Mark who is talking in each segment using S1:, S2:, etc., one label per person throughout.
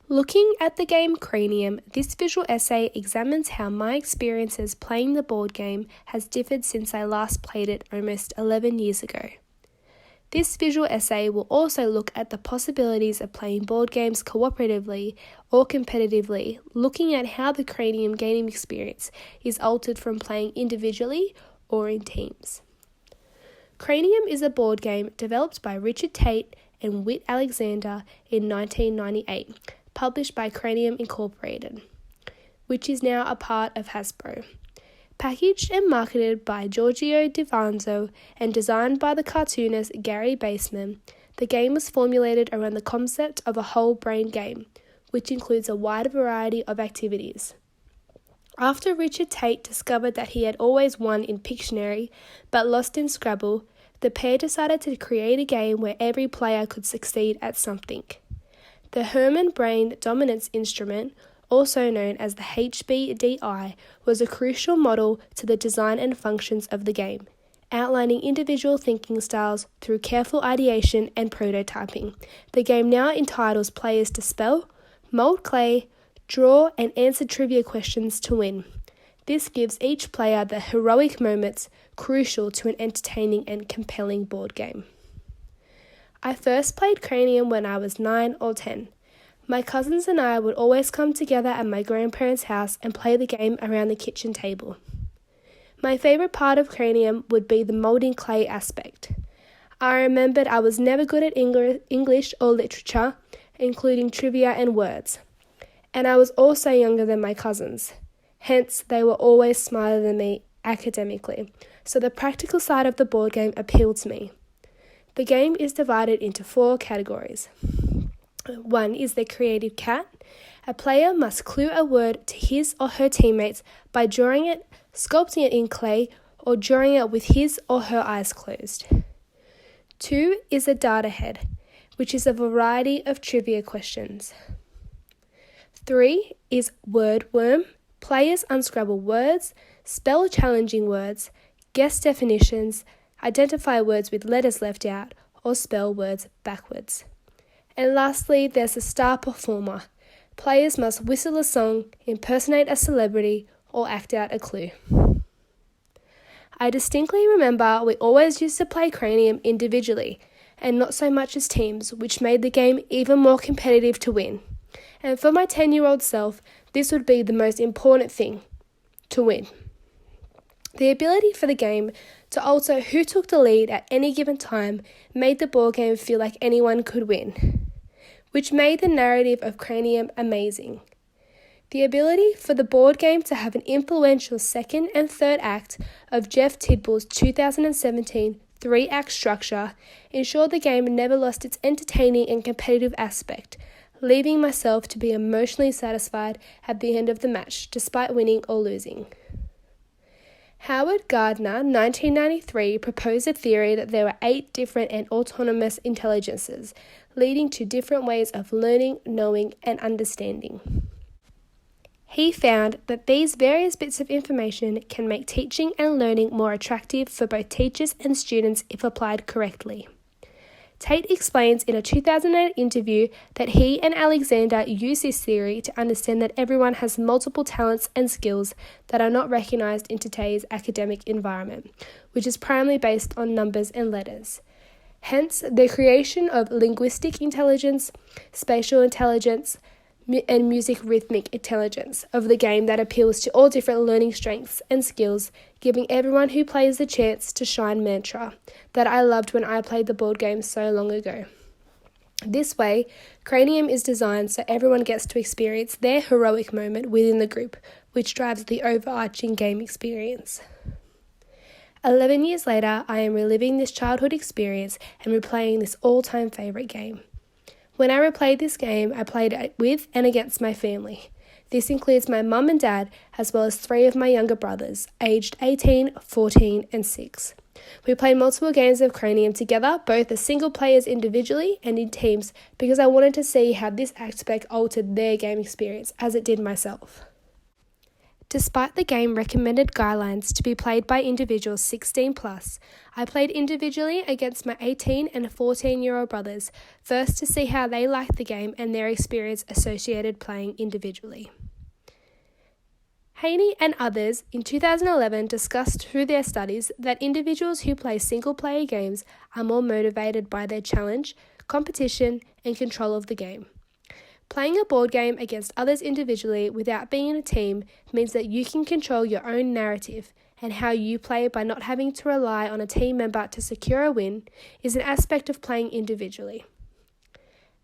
S1: Looking at the game Cranium, this visual essay examines how my experiences playing the board game has differed since I last played it almost 11 years ago. This visual essay will also look at the possibilities of playing board games cooperatively or competitively, looking at how the Cranium gaming experience is altered from playing individually or in teams. Cranium is a board game developed by Richard Tate and Whit Alexander in 1998, published by Cranium Incorporated, which is now a part of Hasbro. Packaged and marketed by Giorgio Divanzo and designed by the cartoonist Gary Baseman, the game was formulated around the concept of a whole brain game, which includes a wide variety of activities. After Richard Tate discovered that he had always won in Pictionary but lost in Scrabble, the pair decided to create a game where every player could succeed at something. The Herman Brain Dominance Instrument, also known as the HBDI, was a crucial model to the design and functions of the game, outlining individual thinking styles through careful ideation and prototyping. The game now entitles players to spell, mold clay, draw and answer trivia questions to win. This gives each player the heroic moments crucial to an entertaining and compelling board game. I first played Cranium when I was 9 or 10. My cousins and I would always come together at my grandparents' house and play the game around the kitchen table. My favourite part of Cranium would be the moulding clay aspect. I remembered I was never good at English or literature, including trivia and words. And I was also younger than my cousins. Hence, they were always smarter than me academically, so the practical side of the board game appealed to me. The game is divided into 4 categories. 1 is the creative cat. A player must clue a word to his or her teammates by drawing it, sculpting it in clay, or drawing it with his or her eyes closed. 2 is a data head, which is a variety of trivia questions. 3 is word worm. Players unscrabble words, spell challenging words, guess definitions, identify words with letters left out, or spell words backwards. And lastly, there's a star performer. Players must whistle a song, impersonate a celebrity, or act out a clue. I distinctly remember we always used to play Cranium individually, and not so much as teams, which made the game even more competitive to win. And for my 10-year-old self, this would be the most important thing, to win. The ability for the game to alter who took the lead at any given time made the board game feel like anyone could win, which made the narrative of Cranium amazing. The ability for the board game to have an influential second and third act of Jeff Tidball's 2017 3-act structure ensured the game never lost its entertaining and competitive aspect, leaving myself to be emotionally satisfied at the end of the match, despite winning or losing. Howard Gardner, 1993, proposed a theory that there were 8 different and autonomous intelligences, leading to different ways of learning, knowing, and understanding. He found that these various bits of information can make teaching and learning more attractive for both teachers and students if applied correctly. Tate explains in a 2008 interview that he and Alexander use this theory to understand that everyone has multiple talents and skills that are not recognised in today's academic environment, which is primarily based on numbers and letters. Hence, the creation of linguistic intelligence, spatial intelligence, and music rhythmic intelligence of the game that appeals to all different learning strengths and skills, giving everyone who plays the chance to shine mantra that I loved when I played the board game so long ago. This way, Cranium is designed so everyone gets to experience their heroic moment within the group, which drives the overarching game experience. 11 years later, I am reliving this childhood experience and replaying this all-time favourite game. When I replayed this game, I played it with and against my family. This includes my mum and dad, as well as 3 of my younger brothers, aged 18, 14 and 6. We played multiple games of Cranium together, both as single players individually and in teams, because I wanted to see how this aspect altered their game experience, as it did myself. Despite the game recommended guidelines to be played by individuals 16 plus, I played individually against my 18 and 14-year-old brothers, first to see how they liked the game and their experience associated playing individually. Haney and others in 2011 discussed through their studies that individuals who play single-player games are more motivated by their challenge, competition, and control of the game. Playing a board game against others individually without being in a team means that you can control your own narrative, and how you play by not having to rely on a team member to secure a win is an aspect of playing individually.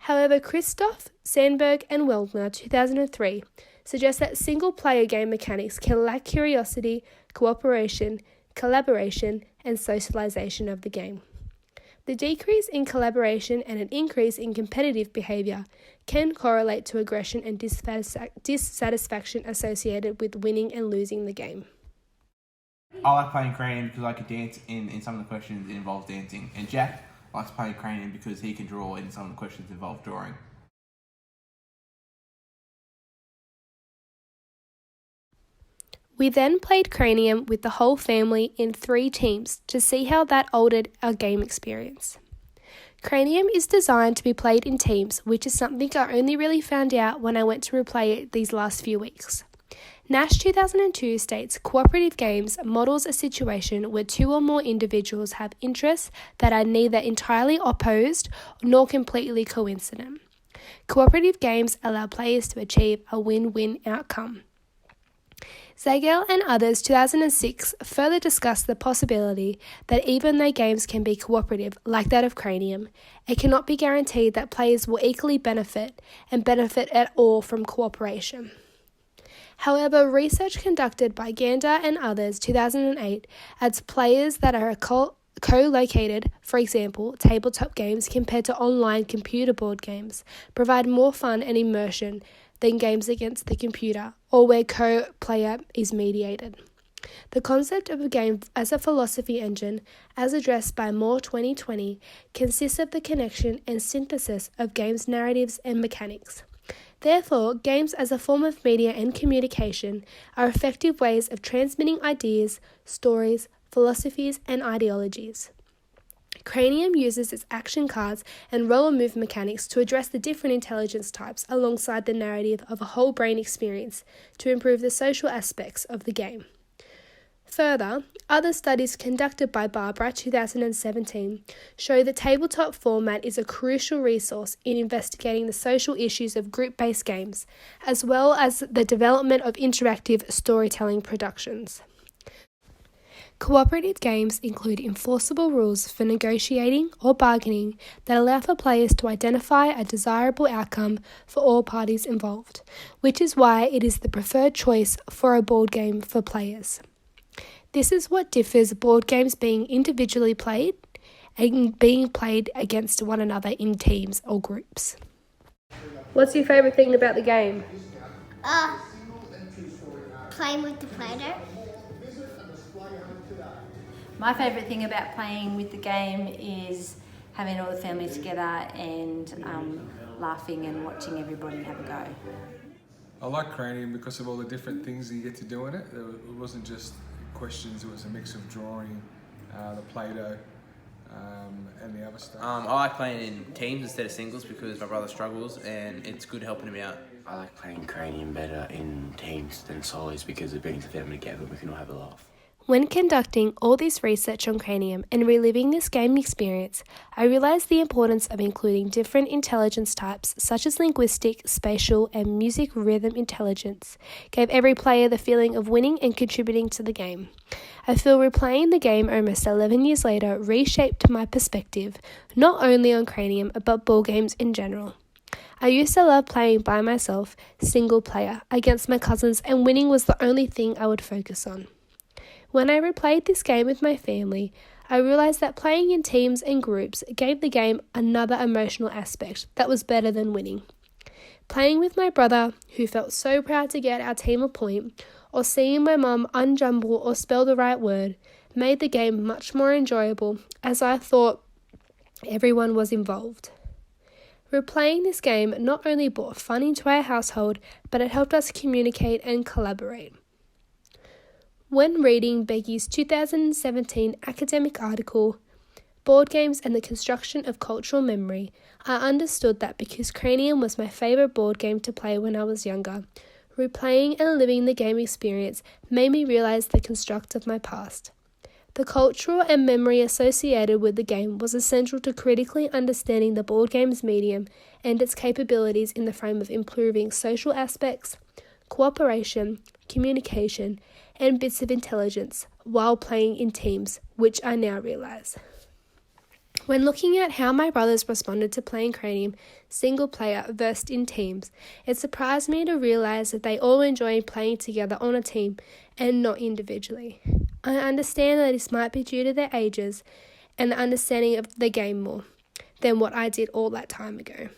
S1: However, Christoph, Sandberg, and Weldner 2003 suggest that single-player game mechanics can lack curiosity, cooperation, collaboration, and socialization of the game. The decrease in collaboration and an increase in competitive behaviour can correlate to aggression and dissatisfaction associated with winning and losing the game.
S2: I like playing Cranium because I can dance in some of the questions it involves dancing, and Jack likes playing Cranium because he can draw in some of the questions involve drawing.
S1: We then played Cranium with the whole family in 3 teams to see how that altered our game experience. Cranium is designed to be played in teams, which is something I only really found out when I went to replay it these last few weeks. Nash 2002 states cooperative games models a situation where 2 or more individuals have interests that are neither entirely opposed nor completely coincident. Cooperative games allow players to achieve a win-win outcome. Zagel and others 2006 further discussed the possibility that even though games can be cooperative, like that of Cranium, it cannot be guaranteed that players will equally benefit at all from cooperation. However, research conducted by Gander and others 2008 adds players that are co-located, for example, tabletop games compared to online computer board games, provide more fun and immersion than games against the computer, or where co-player is mediated. The concept of a game as a philosophy engine, as addressed by Moore 2020, consists of the connection and synthesis of games' narratives and mechanics. Therefore, games as a form of media and communication are effective ways of transmitting ideas, stories, philosophies, and ideologies. Cranium uses its action cards and roller move mechanics to address the different intelligence types alongside the narrative of a whole brain experience to improve the social aspects of the game. Further, other studies conducted by Barbara 2017 show the tabletop format is a crucial resource in investigating the social issues of group-based games, as well as the development of interactive storytelling productions. Cooperative games include enforceable rules for negotiating or bargaining that allow for players to identify a desirable outcome for all parties involved, which is why it is the preferred choice for a board game for players. This is what differs board games being individually played and being played against one another in teams or groups. What's your favourite thing about the game?
S3: Playing with the Play-Doh.
S4: My favourite thing about playing with the game is having all the family together and laughing and watching everybody have a go.
S5: I like Cranium because of all the different things that you get to do in it. It wasn't just questions, it was a mix of drawing, the Play-Doh, and the other stuff.
S6: I like playing in teams instead of singles because my brother struggles and it's good helping him out.
S7: I like playing Cranium better in teams than solos because it brings the family together and we can all have a laugh.
S1: When conducting all this research on Cranium and reliving this game experience, I realised the importance of including different intelligence types such as linguistic, spatial, and music rhythm intelligence gave every player the feeling of winning and contributing to the game. I feel replaying the game almost 11 years later reshaped my perspective, not only on Cranium but ball games in general. I used to love playing by myself, single player, against my cousins, and winning was the only thing I would focus on. When I replayed this game with my family, I realised that playing in teams and groups gave the game another emotional aspect that was better than winning. Playing with my brother, who felt so proud to get our team a point, or seeing my mum unjumble or spell the right word, made the game much more enjoyable as I thought everyone was involved. Replaying this game not only brought fun into our household, but it helped us communicate and collaborate. When reading Becky's 2017 academic article, Board Games and the Construction of Cultural Memory, I understood that because Cranium was my favourite board game to play when I was younger, replaying and living the game experience made me realise the construct of my past. The cultural and memory associated with the game was essential to critically understanding the board game's medium and its capabilities in the frame of improving social aspects, cooperation, communication, and bits of intelligence while playing in teams, which I now realise. When looking at how my brothers responded to playing Cranium single player versus in teams, it surprised me to realise that they all enjoyed playing together on a team and not individually. I understand that this might be due to their ages and the understanding of the game more than what I did all that time ago.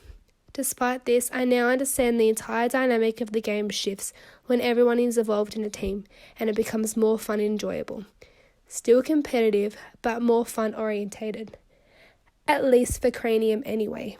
S1: Despite this, I now understand the entire dynamic of the game shifts when everyone is involved in a team and it becomes more fun and enjoyable. Still competitive, but more fun orientated. At least for Cranium anyway.